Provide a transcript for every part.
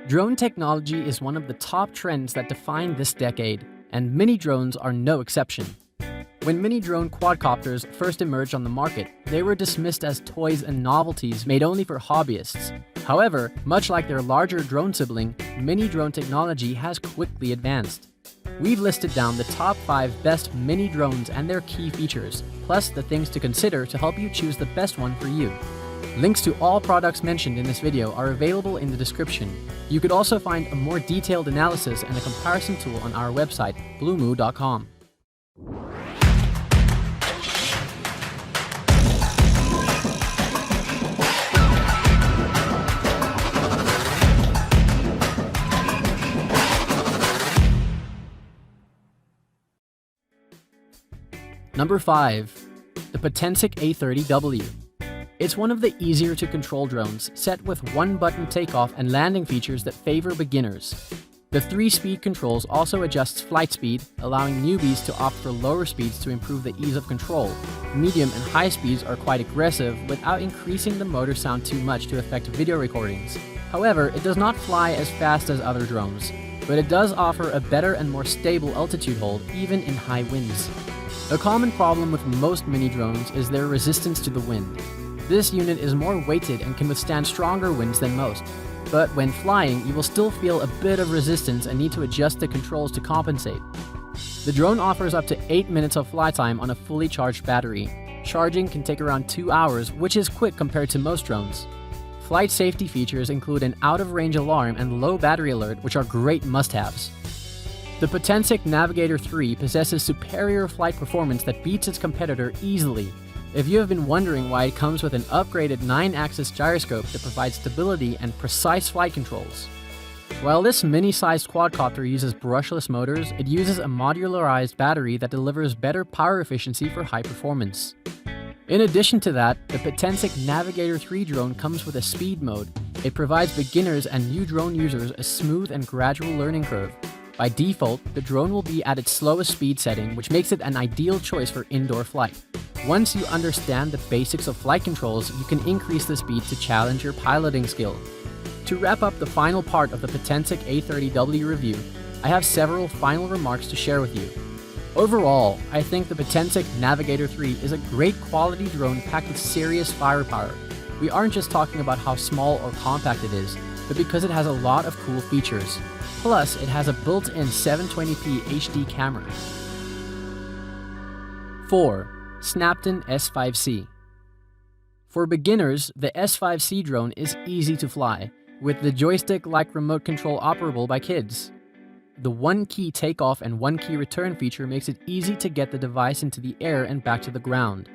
Drone technology is one of the top trends that define this decade, and mini drones are no exception. When mini drone quadcopters first emerged on the market, they were dismissed as toys and novelties made only for hobbyists. However, much like their larger drone sibling, mini drone technology has quickly advanced. We've listed down the top 5 best mini drones and their key features, plus the things to consider to help you choose the best one for you. Links to all products mentioned in this video are available in the description. You could also find a more detailed analysis and a comparison tool on our website, blumoo.com. Number 5. The Potenza A30W. It's one of the easier to control drones, set with one-button takeoff and landing features that favor beginners. The 3-speed controls also adjusts flight speed, allowing newbies to opt for lower speeds to improve the ease of control. Medium and high speeds are quite aggressive without increasing the motor sound too much to affect video recordings. However, it does not fly as fast as other drones, but it does offer a better and more stable altitude hold even in high winds. A common problem with most mini drones is their resistance to the wind. This unit is more weighted and can withstand stronger winds than most, but when flying, you will still feel a bit of resistance and need to adjust the controls to compensate. The drone offers up to 8 minutes of flight time on a fully charged battery. Charging can take around 2 hours, which is quick compared to most drones. Flight safety features include an out-of-range alarm and low battery alert, which are great must-haves. The Potenza Navigator 3 possesses superior flight performance that beats its competitor easily. If you have been wondering why it comes with an upgraded 9-axis gyroscope that provides stability and precise flight controls. While this mini-sized quadcopter uses brushless motors, it uses a modularized battery that delivers better power efficiency for high performance. In addition to that, the Potenza Navigator 3 drone comes with a speed mode. It provides beginners and new drone users a smooth and gradual learning curve. By default, the drone will be at its slowest speed setting, which makes it an ideal choice for indoor flight. Once you understand the basics of flight controls, you can increase the speed to challenge your piloting skill. To wrap up the final part of the Potenza A30W review, I have several final remarks to share with you. Overall, I think the Potenza Navigator 3 is a great quality drone packed with serious firepower. We aren't just talking about how small or compact it is, but because it has a lot of cool features. Plus, it has a built-in 720p HD camera. 4. Snaptun S5C. For beginners, the S5C drone is easy to fly, with the joystick-like remote control operable by kids. The one-key takeoff and one-key return feature makes it easy to get the device into the air and back to the ground.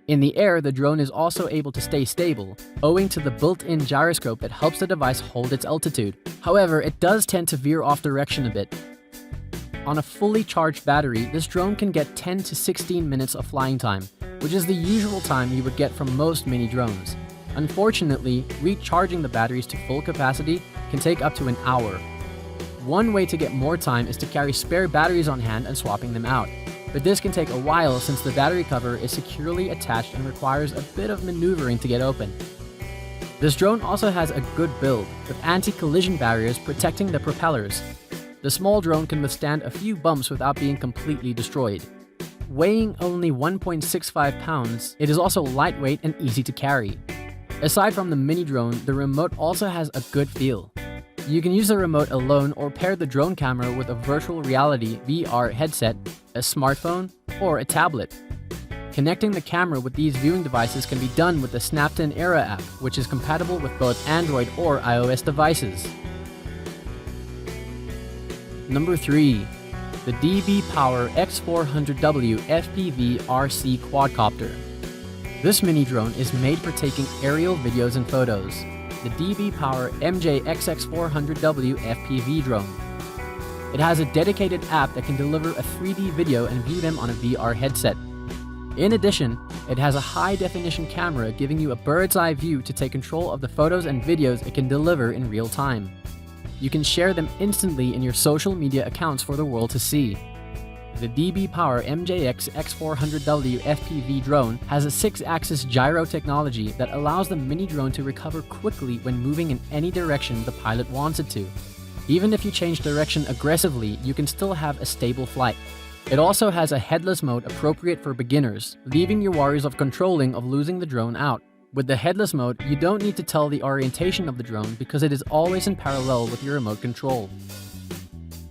In the air, the drone is also able to stay stable, owing to the built-in gyroscope that helps the device hold its altitude. However, it does tend to veer off direction a bit. On a fully charged battery, this drone can get 10 to 16 minutes of flying time, which is the usual time you would get from most mini drones. Unfortunately, recharging the batteries to full capacity can take up to an hour. One way to get more time is to carry spare batteries on hand and swapping them out. But this can take a while since the battery cover is securely attached and requires a bit of maneuvering to get open. This drone also has a good build, with anti-collision barriers protecting the propellers. The small drone can withstand a few bumps without being completely destroyed. Weighing only 1.65 pounds, it is also lightweight and easy to carry. Aside from the mini drone, the remote also has a good feel. You can use the remote alone or pair the drone camera with a virtual reality VR headset, a smartphone, or a tablet. Connecting the camera with these viewing devices can be done with the Snaptun Era app, which is compatible with both Android or iOS devices. Number 3. The DJI Power X400W FPV RC quadcopter. This mini drone is made for taking aerial videos and photos. The DJI Power MJ-XX400W FPV drone. It has a dedicated app that can deliver a 3D video and view them on a VR headset. In addition, it has a high-definition camera giving you a bird's-eye view to take control of the photos and videos it can deliver in real time. You can share them instantly in your social media accounts for the world to see. the DJI Power X400W FPV drone has a 6-axis gyro technology that allows the mini drone to recover quickly when moving in any direction the pilot wants it to. Even if you change direction aggressively, you can still have a stable flight. It also has a headless mode appropriate for beginners, leaving your worries of controlling of losing the drone out. With the headless mode, you don't need to tell the orientation of the drone because it is always in parallel with your remote control.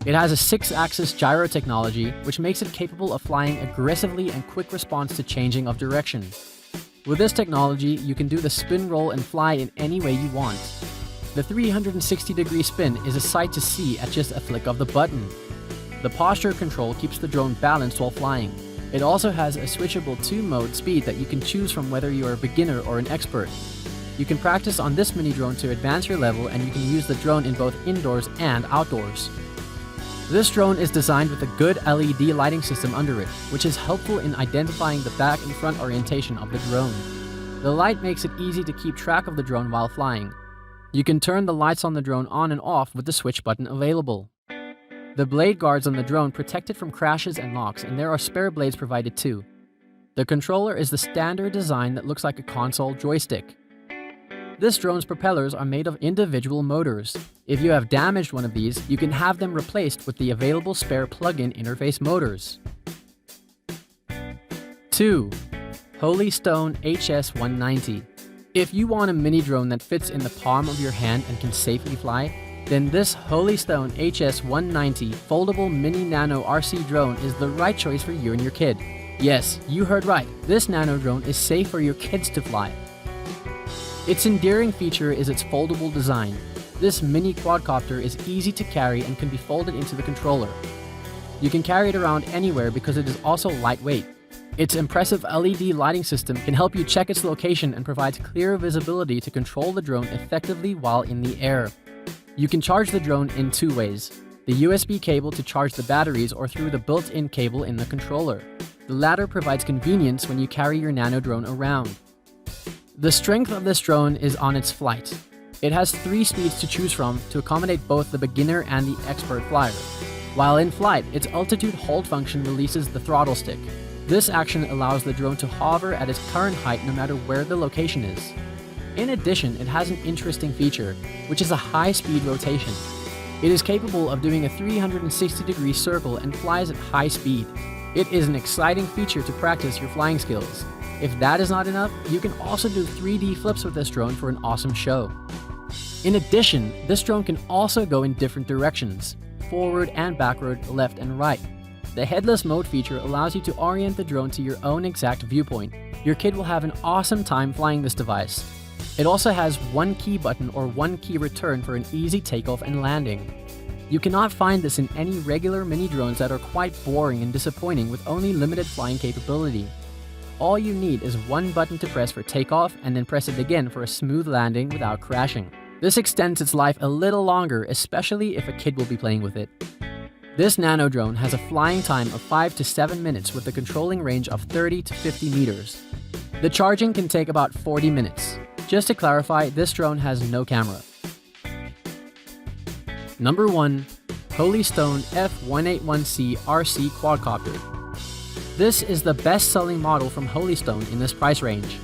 It has a 6-axis gyro technology, which makes it capable of flying aggressively and quick response to changing of direction. With this technology, you can do the spin roll and fly in any way you want. The 360-degree spin is a sight to see at just a flick of the button. The posture control keeps the drone balanced while flying. It also has a switchable 2-mode speed that you can choose from whether you are a beginner or an expert. You can practice on this mini drone to advance your level, and you can use the drone in both indoors and outdoors. This drone is designed with a good LED lighting system under it, which is helpful in identifying the back and front orientation of the drone. The light makes it easy to keep track of the drone while flying. You can turn the lights on the drone on and off with the switch button available. The blade guards on the drone protect it from crashes and locks, and there are spare blades provided too. The controller is the standard design that looks like a console joystick. This drone's propellers are made of individual motors. If you have damaged one of these, you can have them replaced with the available spare plug-in interface motors. 2. Holystone HS 190. If you want a mini drone that fits in the palm of your hand and can safely fly, then this Holystone HS 190 foldable mini nano RC drone is the right choice for you and your kid. Yes, you heard right, this nano drone is safe for your kids to fly. Its endearing feature is its foldable design. This mini quadcopter is easy to carry and can be folded into the controller. You can carry it around anywhere because it is also lightweight. Its impressive LED lighting system can help you check its location and provides clear visibility to control the drone effectively while in the air. You can charge the drone in 2 ways: the USB cable to charge the batteries or through the built-in cable in the controller. The latter provides convenience when you carry your nano drone around. The strength of this drone is on its flight. It has 3 speeds to choose from to accommodate both the beginner and the expert flyer. While in flight, its altitude hold function releases the throttle stick. This action allows the drone to hover at its current height no matter where the location is. In addition, it has an interesting feature, which is a high-speed rotation. It is capable of doing a 360-degree circle and flies at high speed. It is an exciting feature to practice your flying skills. If that is not enough, you can also do 3D flips with this drone for an awesome show. In addition, this drone can also go in different directions: forward and backward, left and right. The headless mode feature allows you to orient the drone to your own exact viewpoint. Your kid will have an awesome time flying this device. It also has 1 key button or 1 key return for an easy takeoff and landing. You cannot find this in any regular mini drones that are quite boring and disappointing with only limited flying capability. All you need is 1 button to press for takeoff and then press it again for a smooth landing without crashing. This extends its life a little longer, especially if a kid will be playing with it. This nano drone has a flying time of 5 to 7 minutes with a controlling range of 30 to 50 meters. The charging can take about 40 minutes. Just to clarify, this drone has no camera. Number 1. Holystone F18C RC Quadcopter. This is the best-selling model from Holystone in this price range.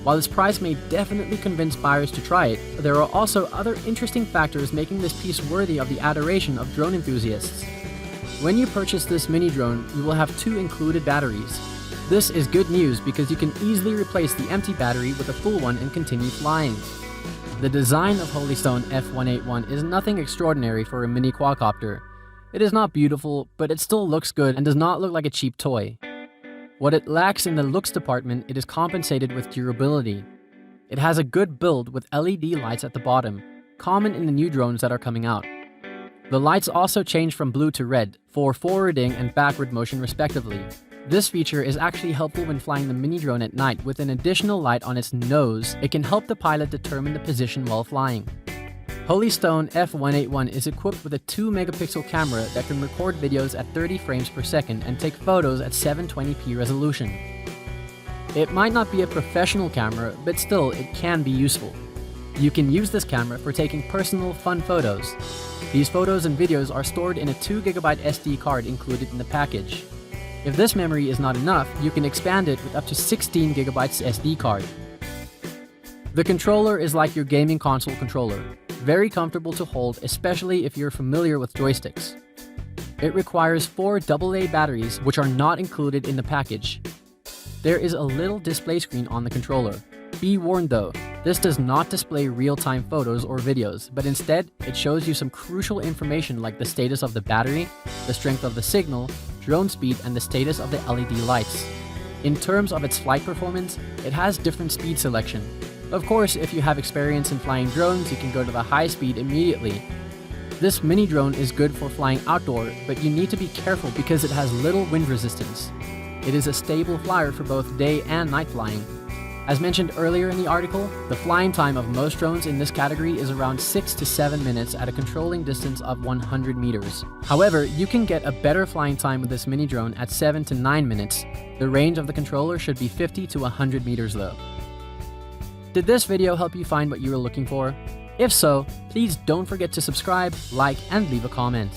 While this price may definitely convince buyers to try it, there are also other interesting factors making this piece worthy of the adoration of drone enthusiasts. When you purchase this mini drone, you will have 2 included batteries. This is good news because you can easily replace the empty battery with a full one and continue flying. The design of Holystone F18 is nothing extraordinary for a mini quadcopter. It is not beautiful, but it still looks good and does not look like a cheap toy. What it lacks in the looks department, it is compensated with durability. It has a good build with LED lights at the bottom, common in the new drones that are coming out. The lights also change from blue to red for forwarding and backward motion respectively. This feature is actually helpful when flying the mini drone at night. With an additional light on its nose, it can help the pilot determine the position while flying. Holystone F18 is equipped with a 2-megapixel camera that can record videos at 30 frames per second and take photos at 720p resolution. It might not be a professional camera, but still it can be useful. You can use this camera for taking personal, fun photos. These photos and videos are stored in a 2GB SD card included in the package. If this memory is not enough, you can expand it with up to 16GB SD card. The controller is like your gaming console controller, very comfortable to hold, especially if you're familiar with joysticks. It requires 4 AA batteries, which are not included in the package. There is a little display screen on the controller. Be warned though, this does not display real-time photos or videos, but instead, it shows you some crucial information like the status of the battery, the strength of the signal, drone speed, and the status of the LED lights. In terms of its flight performance, it has different speed selection. Of course, if you have experience in flying drones, you can go to the high speed immediately. This mini drone is good for flying outdoor, but you need to be careful because it has little wind resistance. It is a stable flyer for both day and night flying. As mentioned earlier in the article, the flying time of most drones in this category is around 6 to 7 minutes at a controlling distance of 100 meters. However, you can get a better flying time with this mini drone at 7 to 9 minutes. The range of the controller should be 50 to 100 meters though. Did this video help you find what you were looking for? If so, please don't forget to subscribe, like, and leave a comment.